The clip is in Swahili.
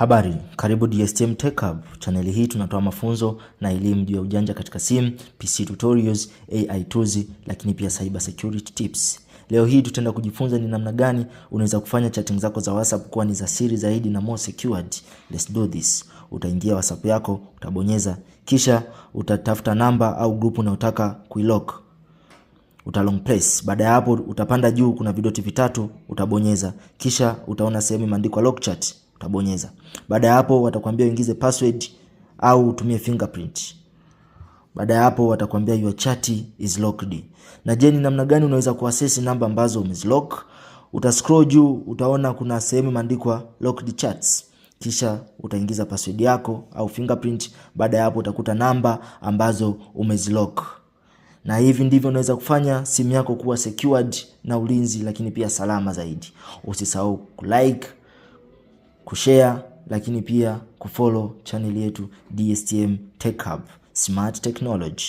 Habari, karibu DSTM Tech Hub. Chaneli hii tunatoa mafunzo na elimu juu ya ujanja katika simu, PC tutorials, AI tools, lakini pia cyber security tips. Leo hii tutaenda kujifunza ni namna gani unaweza kufanya chatting zako za WhatsApp kuwa ni za siri zaidi na more secured. Let's do this. Utaingia WhatsApp yako, utabonyeza, kisha utatafuta namba au group unayotaka kuilock. Long press. Baada ya hapo utapanda juu, kuna vidoti vitatu, utabonyeza, kisha utaona sehemu imeandikwa lock chat, utabonyeza. Baada ya hapo watakwambia uingize password au utumie fingerprint. Baada ya hapo watakwambia your chat is locked. Na je, ni namna gani unaweza kuaccess namba ambazo umezilock? Utascroll juu, utaona kuna sehemu imeandikwa locked chats. Kisha utaingiza password yako au fingerprint. Baada ya hapo utakuta namba ambazo umezilock. Na hivi ndivyo unaweza kufanya simu yako kuwa secured na ulinzi, lakini pia salama zaidi. Usisahau kulike, kushare, lakini pia kufollow channel yetu DSTM Tech Hub, Smart Technology.